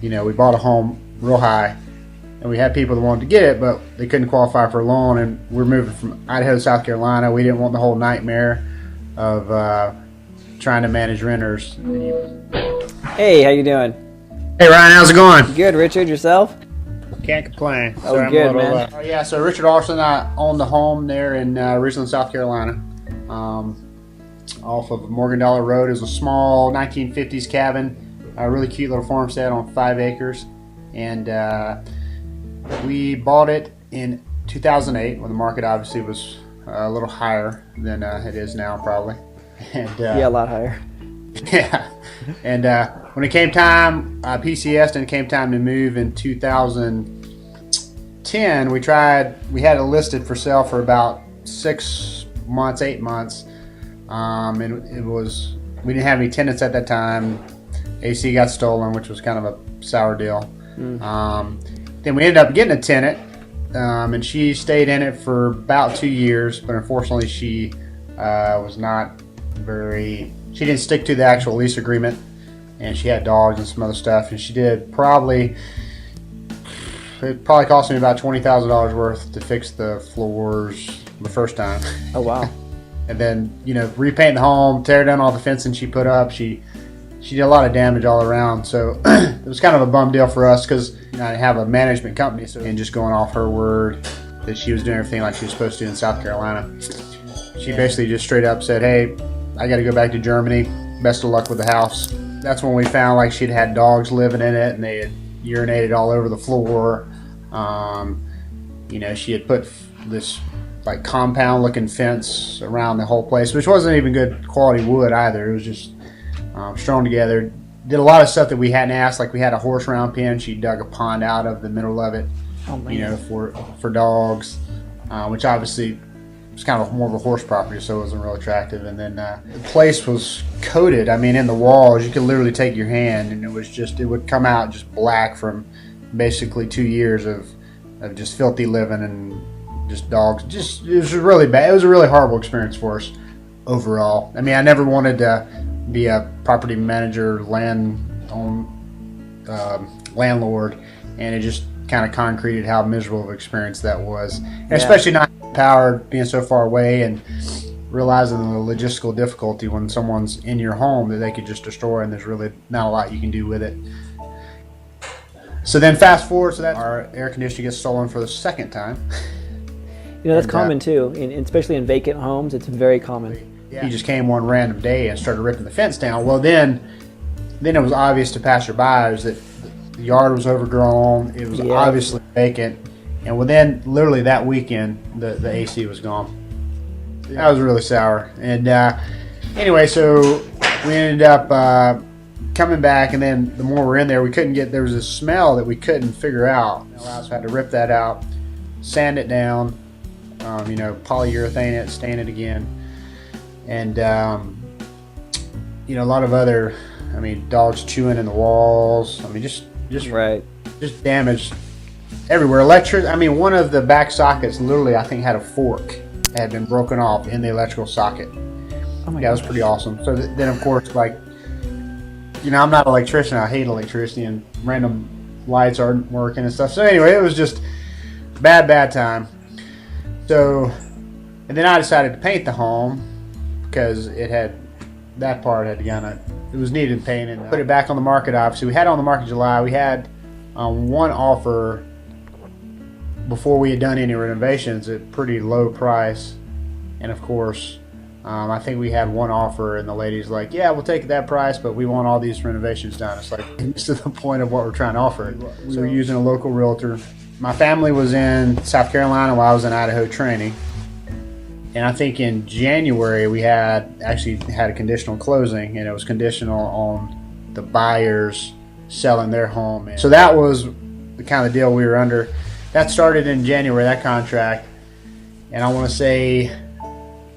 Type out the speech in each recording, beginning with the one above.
we bought a home real high, and we had people that wanted to get it, but they couldn't qualify for a loan. And we're moving from Idaho to South Carolina. We didn't want the whole nightmare of trying to manage renters. Hey, how you doing? Hey Ryan, how's it going? Good, Richard. Yourself? Can't complain. Oh, sorry, good, man. Yeah, so Richard Olson and I own the home there in Richland, South Carolina, off of Morgan Dollar Road. It was a small 1950s cabin, a really cute little farmstead on 5 acres, and we bought it in 2008 when the market obviously was a little higher than it is now, probably. And yeah, a lot higher. Yeah, and when it came time, PCS, and it came time to move in 2010, we had it listed for sale for about 6 months, 8 months, and we didn't have any tenants at that time. AC got stolen, which was kind of a sour deal. Then we ended up getting a tenant, and she stayed in it for about 2 years, but unfortunately she was not she didn't stick to the actual lease agreement, and she had dogs and some other stuff, and it probably cost me about $20,000 worth to fix the floors the first time. Oh, wow. And then, repaint the home, tear down all the fencing she put up. She did a lot of damage all around, so it was kind of a bum deal for us because I have a management company, and just going off her word that she was doing everything like she was supposed to in South Carolina. She basically just straight up said, hey, I got to go back to Germany. Best of luck with the house. That's when we found like she'd had dogs living in it, and they had urinated all over the floor. She had put this like compound looking fence around the whole place, which wasn't even good quality wood either. It was just strung together. Did a lot of stuff that we hadn't asked, like we had a horse round pen. She dug a pond out of the middle of it, for dogs, which obviously was kind of more of a horse property, so it wasn't real attractive. And then the place was coated. I mean, in the walls, you could literally take your hand, and it would come out just black from basically 2 years of just filthy living and just dogs. It was really bad. It was a really horrible experience for us overall. I mean, I never wanted to be a property manager, landlord, and it just kind of concreted how miserable of an experience that was. And especially not powered, being so far away, and realizing the logistical difficulty when someone's in your home that they could just destroy, and there's really not a lot you can do with it. So then fast forward to that, our air conditioner gets stolen for the second time. That's common too, especially in vacant homes. It's very common. He just came one random day and started ripping the fence down. Well, then it was obvious to passersby that the yard was overgrown. It was obviously vacant. And within literally that weekend, the AC was gone. That was really sour. And anyway, so we ended up coming back, and then the more we're in there, there was a smell that we couldn't figure out. So I had to rip that out, sand it down, polyurethane it, stain it again. And, a lot of other, dogs chewing in the walls. Just damaged everywhere. One of the back sockets literally, I think, had a fork that had been broken off in the electrical socket. Oh my gosh. It was pretty awesome. So then, of course, I'm not an electrician. I hate electricity, and random lights aren't working and stuff. So anyway, it was just bad time. So, and then I decided to paint the home because it was needed paint, and put it back on the market. Obviously, we had it on the market in July. We had one offer before we had done any renovations at pretty low price, and of course, I think we had one offer, and the lady's like, "Yeah, we'll take that price, but we want all these renovations done." It's like, it's to the point of what we're trying to offer. We were using a local realtor. My family was in South Carolina while I was in Idaho training. And I think in January we actually had a conditional closing, and it was conditional on the buyers selling their home. So that was the kind of deal we were under. That started in January, that contract. And I want to say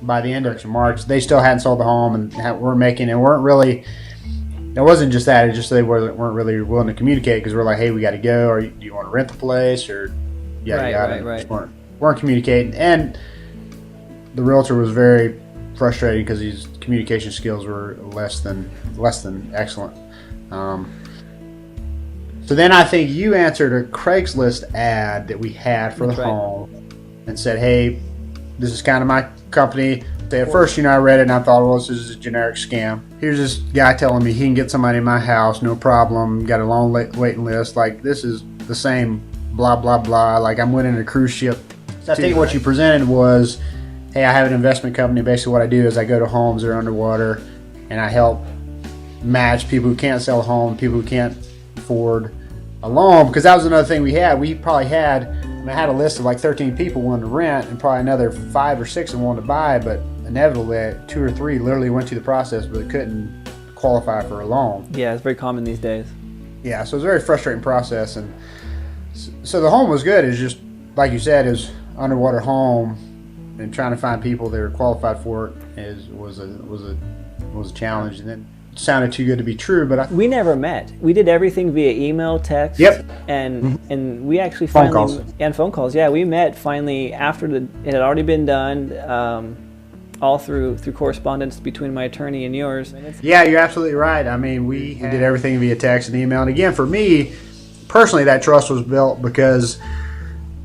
by the end of March, they still hadn't sold the home, and weren't really, it wasn't just that, it's just they weren't really willing to communicate, because we're like, hey, we got to go, or do you want to rent the place, or Right. Weren't communicating. And the realtor was very frustrated because his communication skills were less than excellent. So then I think you answered a Craigslist ad that we had for That's the right. home and said, hey, this is kind of my company. At first, I read it and I thought, well, this is a generic scam. Here's this guy telling me he can get somebody in my house, no problem, got a long waiting list. Like, this is the same blah, blah, blah. Like, I'm winning a cruise ship. So I think what you presented was, hey, I have an investment company. Basically what I do is I go to homes that are underwater and I help match people who can't sell a home, people who can't afford a loan. Because that was another thing we had. We probably had, I had a list of like 13 people wanting to rent and probably another 5 or 6 that wanted to buy, but inevitably 2 or 3 literally went through the process but they couldn't qualify for a loan. Yeah, it's very common these days. Yeah, so it's a very frustrating process. And so the home was good. It's just, like you said, is underwater home, and trying to find people that are qualified for it was a challenge. And then it sounded too good to be true. But we never met. We did everything via email, text, yep, and we actually phone finally calls. And phone calls. Yeah, we met finally after it had already been done. All through correspondence between my attorney and yours. Yeah, you're absolutely right. I mean, we did everything via text and email. And again, for me, personally, that trust was built because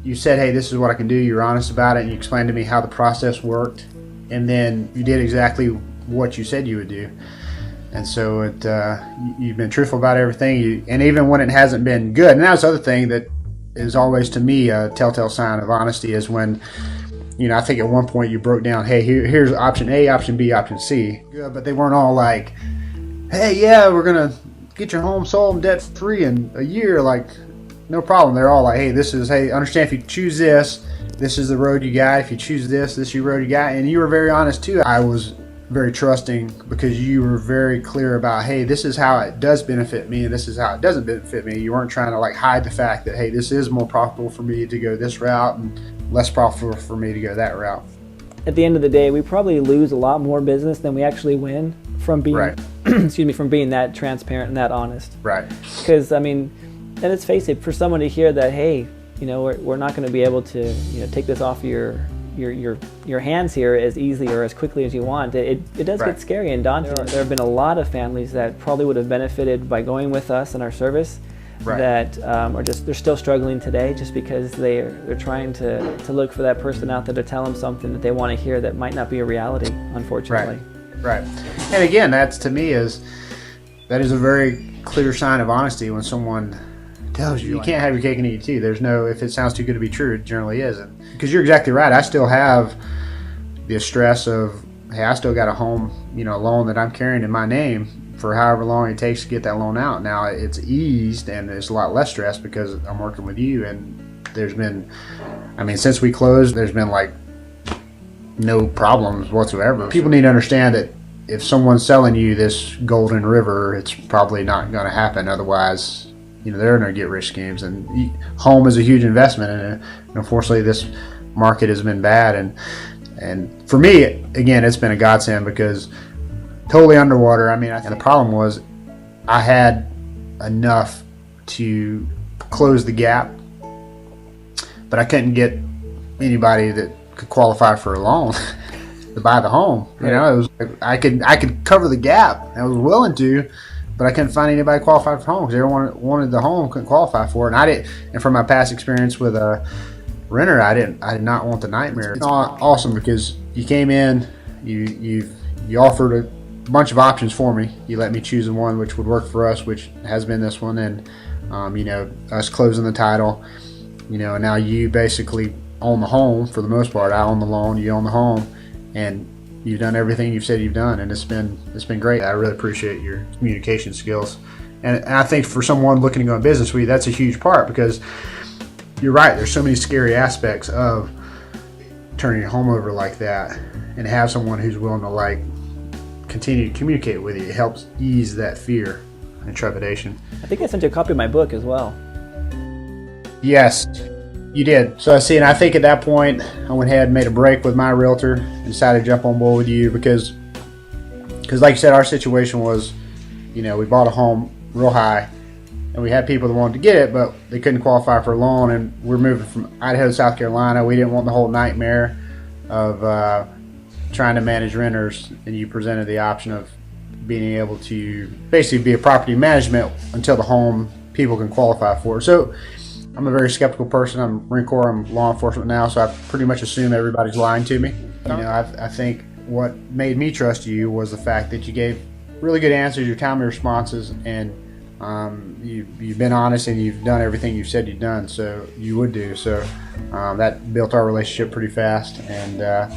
you said, hey, this is what I can do. You're honest about it, and you explained to me how the process worked. And then you did exactly what you said you would do. And so you've been truthful about everything. And even when it hasn't been good. And that's the other thing that is always, to me, a telltale sign of honesty is when, I think at one point you broke down, hey, here's option A, option B, option C. Good, but they weren't all like, hey, yeah, we're going to get your home sold and debt free in a year. Like, no problem. They're all like, hey, understand if you choose this is the road you got. If you choose this is your road you got. And you were very honest too. I was very trusting because you were very clear about, hey, this is how it does benefit me and this is how it doesn't benefit me. You weren't trying to like hide the fact that, hey, this is more profitable for me to go this route and less profitable for me to go that route. At the end of the day, we probably lose a lot more business than we actually win from being, right. From being that transparent and that honest. Right. Because, I mean, and let's face it, for someone to hear that, hey, we're not going to be able to, take this off your hands here as easily or as quickly as you want, it does right. get scary and daunting. There have been a lot of families that probably would have benefited by going with us and our service. Right. That they're still struggling today just because they're trying to look for that person out there to tell them something that they want to hear that might not be a reality, unfortunately. Right. And again, that's, to me, that is a very clear sign of honesty when someone tells you can't have your cake and eat it too. There's no, if it sounds too good to be true, it generally isn't. Because you're exactly right. I still have the stress of, hey, I still got a home, loan that I'm carrying in my name for however long it takes to get that loan out. Now it's eased and it's a lot less stress because I'm working with you, and there's been, since we closed, there's been like no problems whatsoever. People need to understand that if someone's selling you this golden river, it's probably not going to happen. Otherwise, there are no get rich schemes, and home is a huge investment, and unfortunately this market has been bad. And for me, again, it's been a godsend because totally underwater. And the problem was I had enough to close the gap, but I couldn't get anybody that could qualify for a loan to buy the home. It was like I could cover the gap. I was willing to, but I couldn't find anybody qualified for home because everyone wanted the home, couldn't qualify for it. And I didn't. And from my past experience with a renter, I did not want the nightmare. It's awesome because you came in, you offered a bunch of options for me. You let me choose the one which would work for us, which has been this one, and us closing the title, and now you basically own the home for the most part. I own the loan, you own the home, and you've done everything you've said you've done, and it's been great. I really appreciate your communication skills, and I think for someone looking to go in business with you, that's a huge part, because you're right, there's so many scary aspects of turning your home over like that, and have someone who's willing to continue to communicate with you. It helps ease that fear and trepidation. I think I sent you a copy of my book as well. Yes, you did. So and I think at that point I went ahead and made a break with my realtor and decided to jump on board with you because like you said, our situation was, we bought a home real high and we had people that wanted to get it, but they couldn't qualify for a loan, and we're moving from Idaho to South Carolina. We didn't want the whole nightmare of trying to manage renters, and you presented the option of being able to basically be a property management until the home people can qualify for. So I'm a very skeptical person. I'm Marine Corps, I'm law enforcement now, so I pretty much assume everybody's lying to me. You know, I think what made me trust you was the fact that you gave really good answers, your timely responses, and you've been honest and you've done everything you said you'd done, so you would do. So that built our relationship pretty fast, and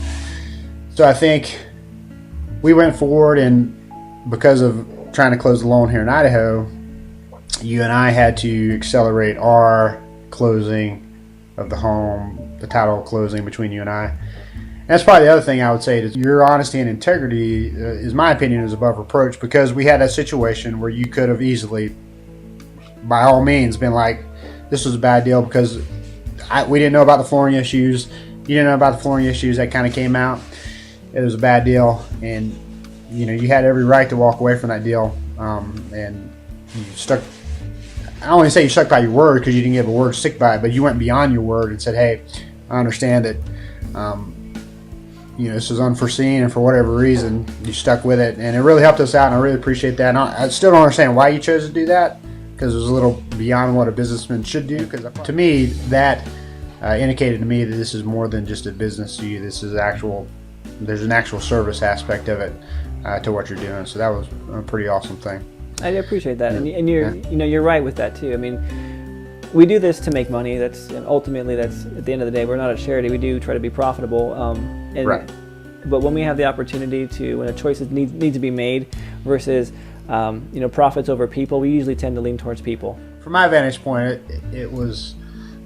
so I think we went forward, and because of trying to close the loan here in Idaho, you and I had to accelerate our closing of the home, the title closing between you and I. And that's probably the other thing I would say is your honesty and integrity, is my opinion, is above reproach, because we had a situation where you could have easily, by all means, been like, this was a bad deal because we didn't know about the flooring issues. You didn't know about the flooring issues that kind of came out. It was a bad deal, and you know, you had every right to walk away from that deal, and you stuck. I don't want to say you stuck by your word because you didn't give a word to stick by it, but you went beyond your word and said, hey, I understand that you know, this is unforeseen, and for whatever reason you stuck with it, and it really helped us out, and I really appreciate that. And I still don't understand why you chose to do that, because it was a little beyond what a businessman should do, because to me that indicated to me that this is more than just a business to you. This is there's an actual service aspect of it to what you're doing, so that was a pretty awesome thing. I appreciate that, and you're right with that too. I mean, we do this to make money. That's ultimately, that's at the end of the day, we're not a charity. We do try to be profitable. Right. But when we have the opportunity to, when a choice need to be made versus profits over people, we usually tend to lean towards people. From my vantage point, it was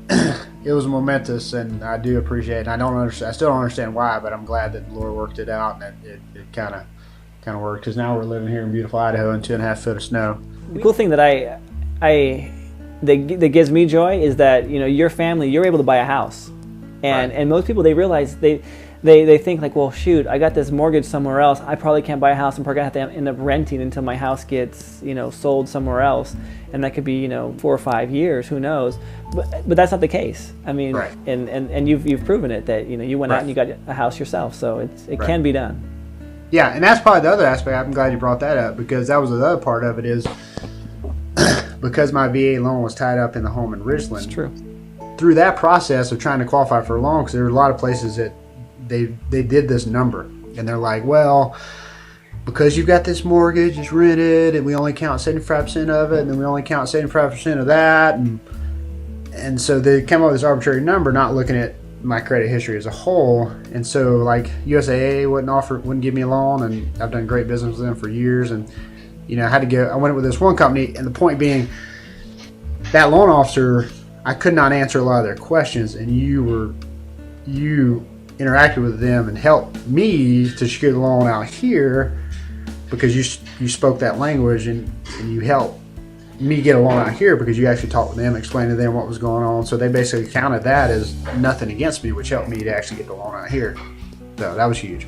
it was momentous, and I do appreciate it. And I still don't understand why, but I'm glad that the Lord worked it out, and it kind of worked, because now we're living here in beautiful Idaho in 2.5 feet of snow. The cool thing that that gives me joy is that, you know, your family, you're able to buy a house, and most people, they realize they think like, well, shoot, I got this mortgage somewhere else, I probably can't buy a house, I'm probably gonna have to end up renting until my house gets, you know, sold somewhere else, and that could be, you know, 4 or 5 years, who knows, but that's not the case. I mean, and you've proven it, that, you know, you went out and you got a house yourself, so it can be done. Yeah, and that's probably the other aspect. I'm glad you brought that up, because that was the other part of it, is because my VA loan was tied up in the home in Richland. It's true. Through that process of trying to qualify for a loan, because there were a lot of places that they did this number, and they're like, well, because you've got this mortgage, it's rented, and we only count 75% of it, and then we only count 75% of that, and so they come up with this arbitrary number, not looking at my credit history as a whole. And so, like, USAA wouldn't give me a loan, and I've done great business with them for years, and you know, I went with this one company, and the point being, that loan officer, I could not answer a lot of their questions, and you interacted with them and helped me to secure the loan out here, because you spoke that language, and you helped me get a loan out here because you actually talked with them, explained to them what was going on. So they basically counted that as nothing against me, which helped me to actually get the loan out here. So that was huge.